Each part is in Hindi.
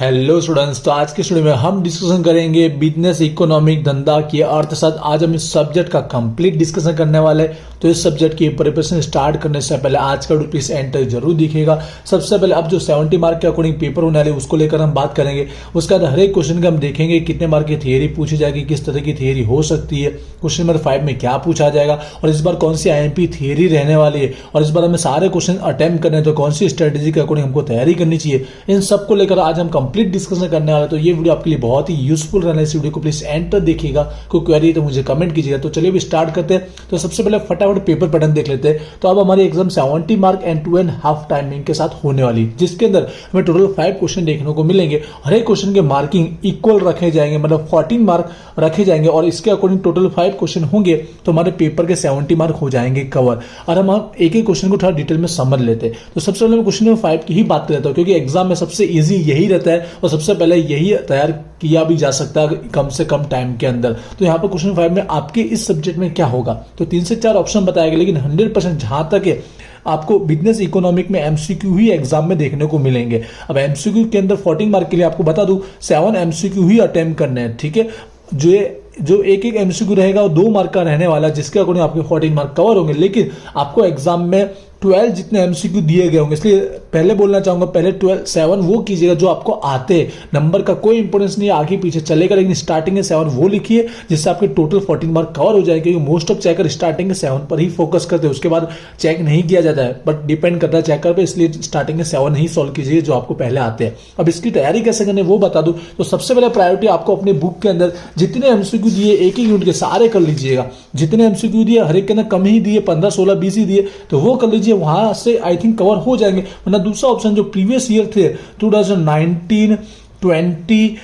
हेलो स्टूडेंट्स, तो आज के स्टूडियो में हम डिस्कशन करेंगे बिजनेस इकोनॉमिक धंधा की अर्थशास्त्र। आज हम इस सब्जेक्ट का कंप्लीट डिस्कशन करने वाले हैं। तो इस सब्जेक्ट की प्रिपरेशन स्टार्ट करने से पहले आज का वीडियो प्लीज एंड तक जरूर दिखेगा। सबसे पहले अब जो 70 मार्क के अकॉर्डिंग पेपर होने वाले उसको लेकर हम बात करेंगे। उसके बाद हर एक क्वेश्चन का हम देखेंगे कितने मार्क की थियरी पूछी जाएगी, किस तरह की थियरी हो सकती है, क्वेश्चन नंबर 5 में क्या पूछा जाएगा और इस बार कौन सी आईएमपी थियरी रहने वाली है और इस बार हमें सारे क्वेश्चन अटेम्प्ट करने हैं तो कौन सी स्ट्रेटेजी के अकॉर्डिंग हमको तैयारी करनी चाहिए, इन सबको लेकर आज हम कंप्लीट डिस्कशन करने वाले। तो ये वीडियो आपके लिए बहुत ही यूजफुल रहना है। इस वीडियो को प्लीज एंड तक देखिएगा। कोई क्वेरी तो मुझे कमेंट कीजिएगा। तो चलिए भी स्टार्ट करते हैं। तो सबसे पहले फटाफट पेपर पैटर्न देख लेते हैं। तो अब हमारी एग्जाम 70 मार्क एंड 2.5 टाइमिंग के साथ होने वाली, जिसके अंदर हमें टोटल 5 क्वेश्चन देखने को मिलेंगे। हर एक क्वेश्चन के मार्किंग इक्वल रखे जाएंगे, मतलब 14 मार्क रखे जाएंगे और इसके अकॉर्डिंग टोटल 5 क्वेश्चन होंगे तो हमारे पेपर के 70 मार्क हो जाएंगे कवर। और हम एक एक क्वेश्चन को थोड़ा डिटेल में समझ लेते हैं। तो सबसे पहले मैं क्वेश्चन नंबर 5 की ही बात कर लेता हूं, क्योंकि एग्जाम में सबसे इजी यही रहता है और सबसे पहले यही तैयार किया भी जा सकता है कम से कम टाइम के अंदर। तो यहाँ पर क्वेश्चन 5 में आपके इस सब्जेक्ट में क्या होगा, तो 3 से 4 ऑप्शन बताएगा, लेकिन 100% जहां तक है आपको बिजनेस इकोनॉमिक में एमसीक्यू ही एग्जाम में देखने को मिलेंगे। अब एमसीक्यू के अंदर 14 मार्क के लिए आपको बता दूं 7 एमसीक्यू ही अटेम्प्ट करने हैं, ठीक है। जो एक एक एमसीक्यू रहेगा वो 2 मार्क का रहने वाला, जिसके अकॉर्डिंग आपके 14 मार्क कवर होंगे। लेकिन आपको एग्जाम में 12 जितने एमसीक्यू दिए गए होंगे, इसलिए पहले बोलना चाहूंगा पहले 7 वो कीजिएगा जो आपको आते हैं। नंबर का कोई इंपोर्टेंस नहीं है, आगे पीछे चलेगा, लेकिन स्टार्टिंग में 7 वो लिखिए जिससे आपके टोटल 14 मार्क कवर हो जाएंगे। क्योंकि मोस्ट ऑफ चेकर स्टार्टिंग में 7 पर ही फोकस करते हैं, उसके बाद चेक नहीं किया जाता है, बट डिपेंड करता है चेकर पे, इसलिए स्टार्टिंग में 7 ही सॉल्व कीजिए जो आपको पहले आते हैं। अब इसकी तैयारी कैसे करनी वो बता दूं। तो सबसे पहले प्रायोरिटी आपको अपने बुक के अंदर जितने एमसीक्यू दिए एक एक यूनिट के सारे कर लीजिएगा। जितने एमसीक्यू दिए हर एक के अंदर कम ही दिए, 15, 16, 20 ही दिए, तो वो कर लीजिए, वहां से आई थिंक कवर हो जाएंगे। वरना दूसरा ऑप्शन जो प्रीवियस ईयर थे 2019, 21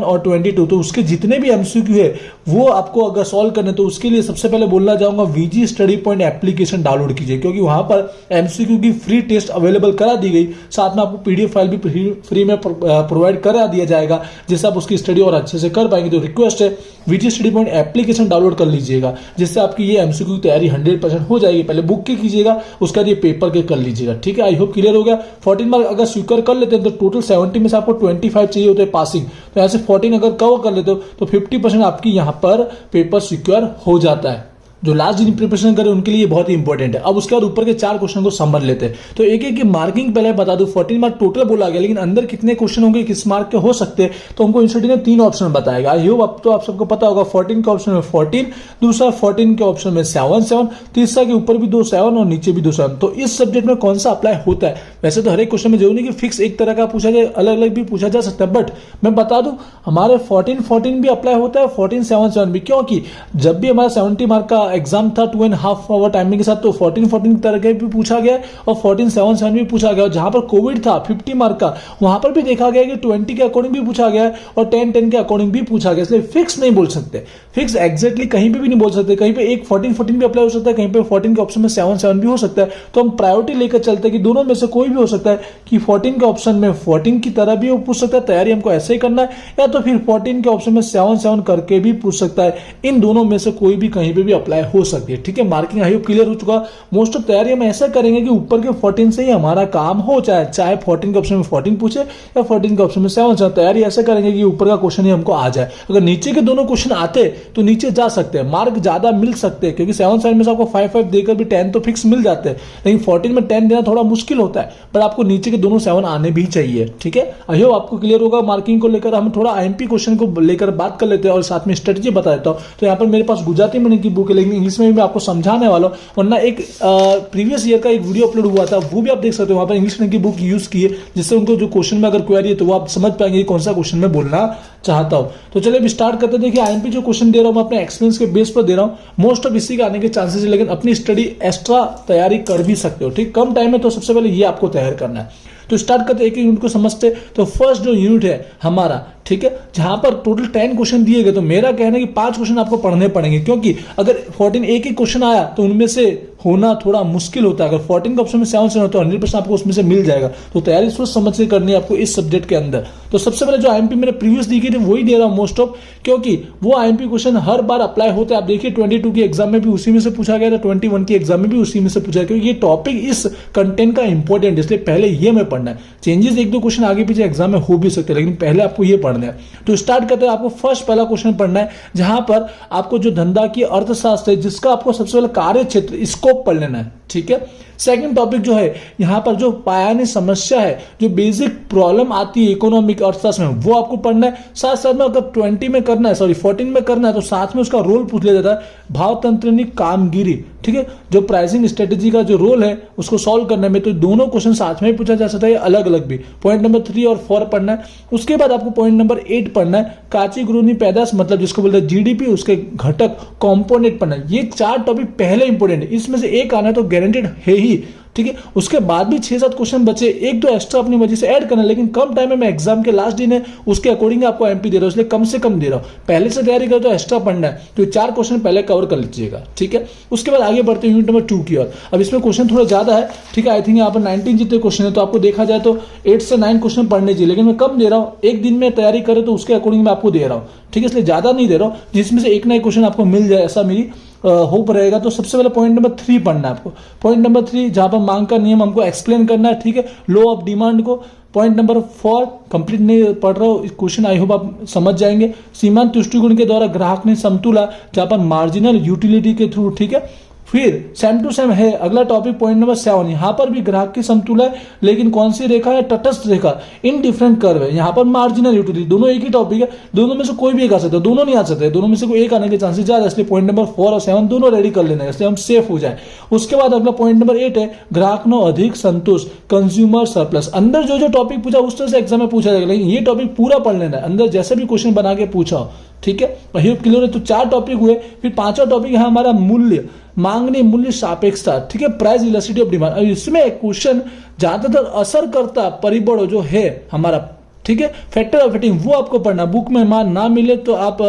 और 22, तो उसके जितने भी एमसीक्यू है वो आपको अगर सॉल्व करने, तो उसके लिए सबसे पहले बोलना चाहूंगा VG study point application download कीजिए, क्योंकि वहां पर एमसीक्यू की फ्री टेस्ट अवेलेबल करा दी गई, साथ में आपको पीडीएफ फाइल भी फ्री में प्रोवाइड करा दिया जाएगा, जिससे आप उसकी स्टडी और अच्छे से कर पाएंगे। तो रिक्वेस्ट है VG study point application download कर लीजिएगा, जिससे आपकी ये एमसीक्यू की तैयारी 100% हो जाएगी। पहले बुक की कीजिएगा, उसके बाद ये पेपर के कर लीजिएगा, ठीक है। आई होप क्लियर हो गया। 14 मार्क अगर स्वीकार कर लेते हैं तो टोटल 70 में से आपको 25 चाहिए होते हैं पासिंग, तो यहाँ से 14 अगर कवर कर लेते हो तो 50% आपकी यहाँ पर पेपर सिक्योर हो जाता है। जो लास्ट दिन प्रिपरेशन करें उनके लिए बहुत ही इंपॉर्टेंट है। अब उसके बाद ऊपर के 4 क्वेश्चन को समझ लेते हैं। तो एक एक की मार्किंग पहले बता दूं। 14 मार्क टोटल बोला गया, लेकिन अंदर कितने क्वेश्चन होंगे, किस मार्क के हो सकते हैं, तो हमको इंस्टीट्यूट ने 3 ऑप्शन बताएगा। आई होप अब तो आप सबको पता होगा। 14 के ऑप्शन में 14, दूसरा 14 के ऑप्शन में 7, तीसरा के ऊपर भी 2 7 और नीचे भी 2 7। तो इस सब्जेक्ट में कौन सा अप्लाई होता है। वैसे तो हर एक क्वेश्चन में जरूरी नहीं कि फिक्स एक तरह का पूछा जाए, अलग अलग भी पूछा जा सकता है, बट मैं बता दूं हमारे 14 भी अप्लाई होता है, 14 7 भी, क्योंकि जब भी हमारा 70 मार्क का एग्जाम था 2.5 आवर टाइमिंग के साथ, तो 14 तरह के भी पूछा गया और 14 7 भी पूछा गया। जहां पर कोविड था 50 मार्क का, वहां पर भी देखा गया कि 20 के अकॉर्डिंग भी पूछा गया और 10 के अकॉर्डिंग भी पूछा गया। इसलिए फिक्स नहीं बोल सकते, फिक्स एग्जैक्टली कहीं पे भी नहीं बोल सकते। कहीं पे एक 14 भी अप्लाई हो सकता है, कहीं पे 14 के ऑप्शन में 7 भी हो सकता है। तो हम प्रायोरिटी लेकर चलते हैं कि दोनों में से कोई भी हो सकता है, कि 14 के ऑप्शन में 14 की तरह भी पूछ सकता है, तैयारी हमको ऐसे ही करना है, या तो फिर 14 के ऑप्शन में 7 करके भी पूछ सकता है। इन दोनों में से कोई भी कहीं पे भी अप्लाई हो सकती है, ठीक है। मार्किंग आई होप क्लियर हो चुका। मोस्ट ऑफ तैयारी हम ऐसा करेंगे कि ऊपर के 14 से ही हमारा काम हो, चाहे 14 के ऑप्शन में 14 पूछे या 14 के ऑप्शन में 7। तैयारी ऐसा करेंगे कि ऊपर का क्वेश्चन ही हमको आ जाए। अगर नीचे के दोनों क्वेश्चन आते तो नीचे जा सकते हैं, मार्क ज्यादा मिल सकते हैं, क्योंकि 7 में से आपको 5 देकर भी 10 तो फिक्स मिल जाते हैं, लेकिन 14 में 10 देना थोड़ा मुश्किल होता है। पर आपको नीचे के दोनों 7 आने भी चाहिए, ठीक है। आई होप आपको क्लियर होगा। मार्किंग को लेकर हम थोड़ा आईएमपी क्वेश्चन को लेकर बात कर लेते हैं और साथ में स्ट्रेटेजी बता देता हूं। तो यहाँ पर मेरे पास गुजराती में की बुक है, लेकिन इंग्लिश में भी मैं आपको समझाने वाला हूं। वरना एक प्रीवियस ईयर का एक वीडियो अपलोड हुआ था, वो भी आप देख सकते हो। वहां पर इंग्लिश की बुक यूज की है, जिससे उनको जो क्वेश्चन में अगर क्वेरी है तो वो आप समझ पाएंगे कौन सा क्वेश्चन में बोलना चाहता हूं। तो चलिए अब स्टार्ट करते हैं। देखिए आईएमपी जो क्वेश्चन दे रहा हूं मैं अपने एक्सपीरियंस के बेस पर दे रहा हूं। मोस्ट ऑफ इसी के आने के चांसेस है, लेकिन अपनी स्टडी एक्स्ट्रा तैयारी कर भी सकते हो, ठीक। कम टाइम में तो सबसे पहले ये आपको तैयार करना है। तो स्टार्ट करते एक यूनिट को समझते। तो फर्स्ट जो यूनिट है हमारा ठीक है, जहां पर टोटल 10 क्वेश्चन दिए गए, तो मेरा कहना है कि 5 क्वेश्चन आपको पढ़ने पड़ेंगे, क्योंकि अगर 14 एक ही क्वेश्चन आया तो उनमें से होना थोड़ा मुश्किल होता है। अगर 14 के ऑप्शन में 7 से हो तो 100% आपको उसमें से मिल जाएगा। तो तैयारी सोच समझ के करनी है आपको इस सब्जेक्ट के अंदर। तो सबसे पहले जो आईएमपी मैंने प्रीवियस दी थी वही दे रहा हूं मोस्ट ऑफ, क्योंकि वो आईएमपी क्वेश्चन हर बार अप्लाई होते हैं। आप देखिए 22 की एग्जाम में भी उसी में से पूछा गया था, 21 की एग्जाम में भी उसी में से पूछा गया, क्योंकि ये टॉपिक इस कंटेंट का इंपॉर्टेंट, इसलिए पहले ये में पढ़ना है। चेंजेस 1-2 क्वेश्चन आगे पीछे एग्जाम में हो भी सकते हैं, लेकिन पहले आपको ये पढ़ना है। तो स्टार्ट करते हैं, आपको फर्स्ट पहला क्वेश्चन पढ़ना है, जहां पर आपको जो धंधा की अर्थशास्त्र है, जिसका आपको सबसे पहले कार्य क्षेत्र स्कोप पढ़ लेना है, ठीक है। सेकंड टॉपिक जो है, यहां पर जो पायानी समस्या है, जो बेसिक प्रॉब्लम आती है इकोनॉमिक अर्थशास्त्र में, वो आपको पढ़ना है। साथ साथ में अगर 14 में करना है तो साथ में उसका रोल पूछ लिया जाता है, भावतंत्रनी कामगिरी, ठीक है, जो प्राइसिंग स्ट्रेटेजी का जो रोल है उसको सॉल्व करने में। तो दोनों क्वेश्चन साथ में पूछा जा सकता है, अलग अलग भी। पॉइंट नंबर 3 और 4 पढ़ना है। उसके बाद आपको पॉइंट नंबर 8 पढ़ना है, काची गुरूनी पैदाश, मतलब जिसको बोलते हैं जीडीपी, उसके घटक कॉम्पोनेंट पढ़ना है। ये 4 टॉपिक पहले इंपोर्टेंट है, इसमें से एक आना तो गारंटेड है ही, ठीक है। उसके बाद भी 6-7 क्वेश्चन बचे, एक तो एक्स्ट्रा अपनी मर्जी से ऐड करना, लेकिन कम टाइम में मैं एग्जाम के लास्ट दिन है उसके अकॉर्डिंग आपको एमपी दे रहा हूं, इसलिए कम से कम दे रहा हूं। पहले से तैयारी करो तो एक्स्ट्रा पढ़ना है, तो 4 क्वेश्चन पहले कवर कर लीजिएगा, ठीक है। उसके बाद आगे बढ़ते हैं यूनिट नंबर 2 की ओर। अब इसमें क्वेश्चन थोड़ा ज्यादा है, ठीक है। आई थिंक यहाँ पर 19 जितने क्वेश्चन है, तो आपको देखा जाए तो 8 से 9 क्वेश्चन पढ़ने चाहिए, लेकिन मैं कम दे रहा हूँ। एक दिन में तैयारी करें तो उसके अकॉर्डिंग मैं आपको दे रहा हूँ, ठीक है, इसलिए ज्यादा नहीं दे रहा हूँ, जिसमें से एक ना एक क्वेश्चन आपको मिल जाए, ऐसा मेरी होप रहेगा। तो सबसे पहले पॉइंट नंबर 3 पढ़ना है आपको। पॉइंट नंबर 3 जहां पर मांग का नियम हमको एक्सप्लेन करना है, ठीक है, लॉ ऑफ डिमांड को। पॉइंट नंबर 4 कंप्लीट नहीं पढ़ रहा हूं क्वेश्चन, आई होप आप समझ जाएंगे। सीमांत तुष्टिगुण के द्वारा ग्राहक ने समतुला, जहां पर मार्जिनल यूटिलिटी के थ्रू, ठीक है। फिर सेम टू सेम है अगला टॉपिक, पॉइंट नंबर 7। यहां पर भी ग्राहक की समतुला है, लेकिन कौन सी रेखा है, तटस्थ रेखा, इन डिफरेंट कर्व है। यहां पर मार्जिनल यूटिलिटी, दोनों एक ही टॉपिक है, दोनों में से कोई भी एक आ सकता है, दोनों नहीं आ सकते, दोनों में से कोई एक आने के चांसेस ज्यादा, इसलिए पॉइंट नंबर 4 और 7 दोनों रेडी कर लेना है, इसलिए हम सेफ हो जाए। उसके बाद अगला पॉइंट नंबर 8 है, ग्राहक नो अधिक संतोष, कंज्यूमर सरप्लस। अंदर जो जो टॉपिक पूछा उस तरह से एग्जाम में पूछा जाएगा, लेकिन ये टॉपिक पूरा पढ़ लेना है, अंदर जैसे भी क्वेश्चन बना के पूछा, ठीक है। क्लियर है, तो 4 टॉपिक हुए। फिर 5वां टॉपिक है हमारा मूल्य, मांगनी मूल्य सापेक्षता, ठीक है, प्राइस इलास्टिसिटी ऑफ डिमांड। इसमें एक क्वेश्चन ज्यादातर असर करता परिबड़ जो है हमारा, ठीक है, फैक्टर ऑफ हिटिंग, वो आपको पढ़ना। बुक में मान ना मिले तो आप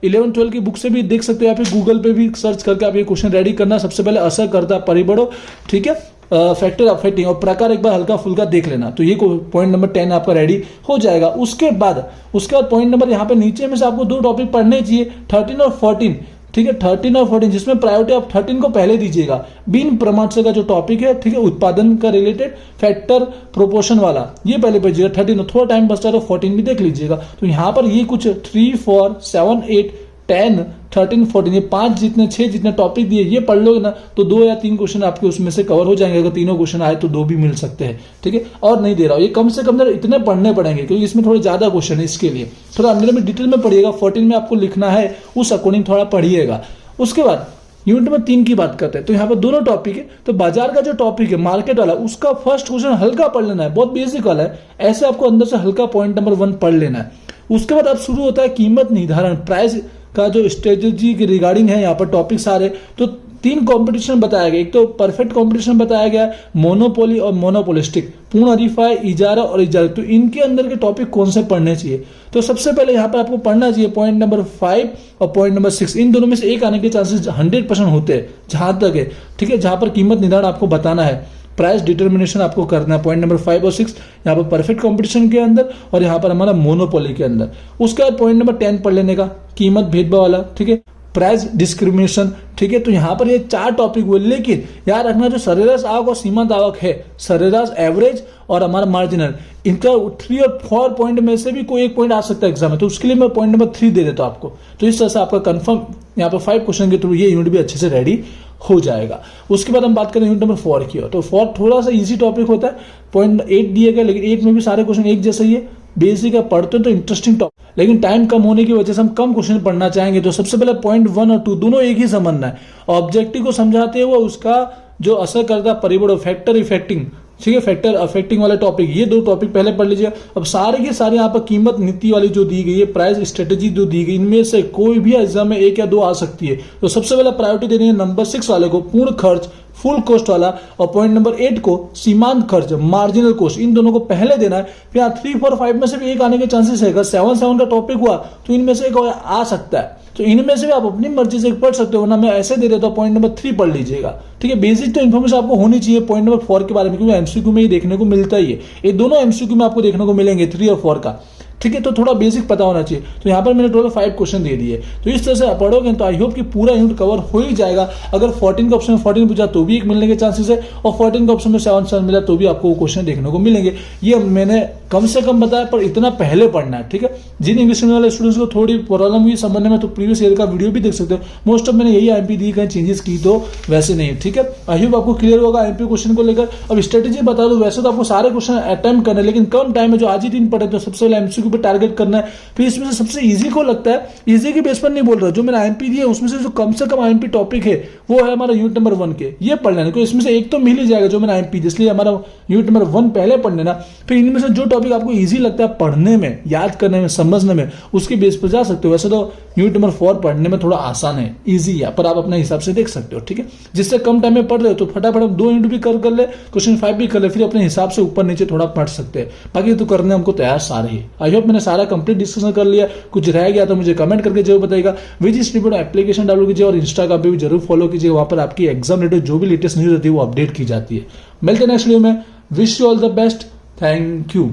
11-12 की बुक से भी देख सकते हो, या फिर गूगल पे भी सर्च करके आप ये क्वेश्चन रेडी करना। सबसे पहले असर करता परिबड़ों, ठीक है, फैक्टर ऑफ हिटिंग, और प्रकार एक बार हल्का फुल्का देख लेना। तो ये पॉइंट नंबर 10 आपका रेडी हो जाएगा। उसके बाद पॉइंट नंबर यहाँ पे नीचे में से आपको 2 टॉपिक पढ़ने चाहिए, 13 और 14, ठीक है, 13 और 14, जिसमें प्रायोरिटी आप 13 को पहले दीजिएगा। बिन प्रमाण का जो टॉपिक है, ठीक है, उत्पादन का रिलेटेड फैक्टर प्रोपोर्शन वाला, ये पहले पढ़िएगा। 13 थोड़ा टाइम बचता है तो 14 भी देख लीजिएगा। तो यहां पर ये कुछ 3, 4, 7, 8, 10, 13, 14, ये 5 जितने 6 जितने टॉपिक दिए, ये पढ़ लोगे ना तो 2 या 3 क्वेश्चन आपके उसमें से कवर हो जाएंगे। अगर तीनों क्वेश्चन आए तो 2 भी मिल सकते हैं, ठीक है। और नहीं दे रहा हूं, ये कम से कम इतने पढ़ने पड़ेंगे, क्योंकि इसमें थोड़े ज्यादा क्वेश्चन है, इसके लिए थोड़ा अंदर में डिटेल में पढ़िएगा। 14 में आपको लिखना है, उस अकॉर्डिंग थोड़ा पढ़िएगा। उसके बाद यूनिट नंबर 3 की बात करते हैं, तो यहाँ पर दोनों टॉपिक है। तो बाजार का जो टॉपिक है, मार्केट वाला, उसका फर्स्ट क्वेश्चन हल्का पढ़ लेना है, बहुत बेसिक वाला है, ऐसे आपको अंदर से हल्का पॉइंट नंबर 1 पढ़ लेना है। उसके बाद अब शुरू होता है कीमत निर्धारण, प्राइस का जो स्ट्रेटेजी के रिगार्डिंग है यहाँ पर टॉपिक सारे। तो 3 कंपटीशन बताया गया, एक तो परफेक्ट कंपटीशन बताया गया, मोनोपोली और मोनोपोलिस्टिक, पूर्ण हरीफाई, इजारा और इजारा। तो इनके अंदर के टॉपिक कौन से पढ़ने चाहिए, तो सबसे पहले यहाँ पर आपको पढ़ना चाहिए पॉइंट नंबर 5 और पॉइंट नंबर 6। इन दोनों में से एक आने के चांसेस 100% होते हैं, जहां तक है, ठीक है, जहां पर कीमत निर्धारण आपको बताना है, प्राइस डिटर्मिनेशन आपको करना है। पॉइंट नंबर 5 और 6 यहाँ पर परफेक्ट कंपटीशन के अंदर, और यहाँ पर हमारा मोनोपोली के अंदर। उसके बाद पॉइंट नंबर 10 पढ़ लेने का, कीमत भेदभाव वाला, ठीक है, प्राइस डिस्क्रिमिनेशन, ठीक है। तो यहाँ पर ये 4 टॉपिक हुए, लेकिन याद रखना जो सरेराश आवक और सीमांत आवक है, सरेराश एवरेज और हमारा मार्जिनल, इनका 3 और 4 पॉइंट में से भी कोई एक पॉइंट आ सकता है एग्जाम में, तो उसके लिए मैं पॉइंट नंबर 3 दे देता हूं आपको। तो इस तरह से आपका कंफर्म यहाँ पर 5 क्वेश्चन के थ्रू ये यूनिट भी अच्छे से रेडी हो जाएगा। उसके बाद हम बात करें यूनिट नंबर 4 की। तो 4 थोड़ा सा इजी टॉपिक होता है, पॉइंट 8 दिए गए, लेकिन 8 में भी सारे क्वेश्चन एक जैसे ही है, बेसिक है, पढ़ते तो इंटरेस्टिंग टॉपिक, लेकिन टाइम कम होने की वजह से हम कम क्वेश्चन पढ़ना चाहेंगे। तो सबसे पहले पॉइंट 1 और 2 दोनों एक ही समझना है, ऑब्जेक्टिव को समझाते हुए उसका जो असर करता परिबड़, फैक्टर इफेक्टिंग, ठीक है, फैक्टर अफेक्टिंग वाला टॉपिक, ये 2 टॉपिक पहले पढ़ लीजिए। अब सारे के सारे यहाँ पर कीमत नीति वाली जो दी गई है, प्राइस स्ट्रेटेजी जो दी गई, इनमें से कोई भी एग्जाम में 1 या 2 आ सकती है। तो सबसे पहले प्रायोरिटी देनी है नंबर 6 वाले को, पूर्ण खर्च, फुल कॉस्ट वाला, और पॉइंट नंबर 8 को सीमांत खर्च मार्जिनल कॉस्ट, इन दोनों को पहले देना है। फिर यहाँ 3, 4, 5 में से भी एक आने के चांसेस है। अगर 7, 7 का टॉपिक हुआ तो इनमें से एक आ सकता है, तो इनमें से भी आप अपनी मर्जी से पढ़ सकते हो, वरना मैं ऐसे दे देता हूं पॉइंट नंबर 3 पढ़ लीजिएगा। ठीक है, बेसिक तो इन्फॉर्मेशन आपको होनी चाहिए पॉइंट नंबर 4 के बारे में, क्योंकि एमसीक्यू में ही देखने को मिलता ही है। ये दोनों एमसीक्यू में आपको देखने को मिलेंगे 3 और 4 का। ठीक है, तो थोड़ा बेसिक पता होना चाहिए। तो यहाँ पर मैंने टोटल 5 क्वेश्चन दे दिए, तो इस तरह से आप पढ़ोगे तो आई होप कि पूरा यूनिट कवर हो ही जाएगा। अगर 14 का ऑप्शन 14 पूछा तो भी एक मिलने के चांसेस है, और 14 का ऑप्शन में 7 7 मिला तो भी आपको वो क्वेश्चन देखने को मिलेंगे। ये मैंने कम से कम बताया, पर इतना पहले पढ़ना है। ठीक है, जिन इंग्लिश मीडियम वाले स्टूडेंट्स को थोड़ी प्रॉब्लम हुई समझने में, तो प्रीवियस ईयर का वीडियो भी देख सकते हो। मोस्ट ऑफ मैंने यही आईएमपी दी, कहीं चेंजेस की तो वैसे नहीं। ठीक है, आई होप आपको क्लियर होगा आईएमपी क्वेश्चन को लेकर। अब स्ट्रेटेजी बता दो, वैसे तो आपको सारे क्वेश्चन अटेम्प्ट करना है, लेकिन कम टाइम में जो आज ही 3 पढ़े तो सबसे पहले एमसीक्यू पे टारगेट करना है। फिर इसमें से सबसे इजी को लगता है, इजी के बेस पर नहीं बोल रहा, जो मैंने आईएमपी दिया उसमें से कम आईएमपी टॉपिक है वो है हमारा यूनिट नंबर 1 के, ये पढ़ लेना, क्योंकि इसमें से एक तो मिल ही जाएगा जो मैंने आईएमपी, इसलिए हमारा यूनिट नंबर 1 पहले पढ़ लेना। फिर इनमें से जो टॉपिक आपको इजी लगता है पढ़ने में, याद करने में, समझने में, उसके बेस पर जा सकते हो। वैसे तो यूनिट नंबर 4 पढ़ने में थोड़ा आसान है, इजी है, पर आप अपने हिसाब से देख सकते हो। ठीक है, जिससे कम टाइम में पढ़ रहे हो तो फटाफट 2 यूनिट भी कर ले, क्वेश्चन 5 भी कर ले, फिर अपने हिसाब से ऊपर नीचे थोड़ा पढ़ सकते हैं। बाकी तो करने हमको तैयार सारे ही। आई होप मैंने सारा कंप्लीट डिस्कशन कर लिया, कुछ रह गया तो मुझे कमेंट करके जरूर बताइएगा। विजी स्टडी एप्लीकेशन डाउनलोड कीजिए और इंस्टाग्राम पे भी जरूर फॉलो कीजिए, वहां पर आपकी एग्जाम रिलेटेड जो भी लेटेस्ट न्यूज होती है वो अपडेट की जाती है। मिलते हैं नेक्स्ट वीडियो में। Wish you all the best, thank you.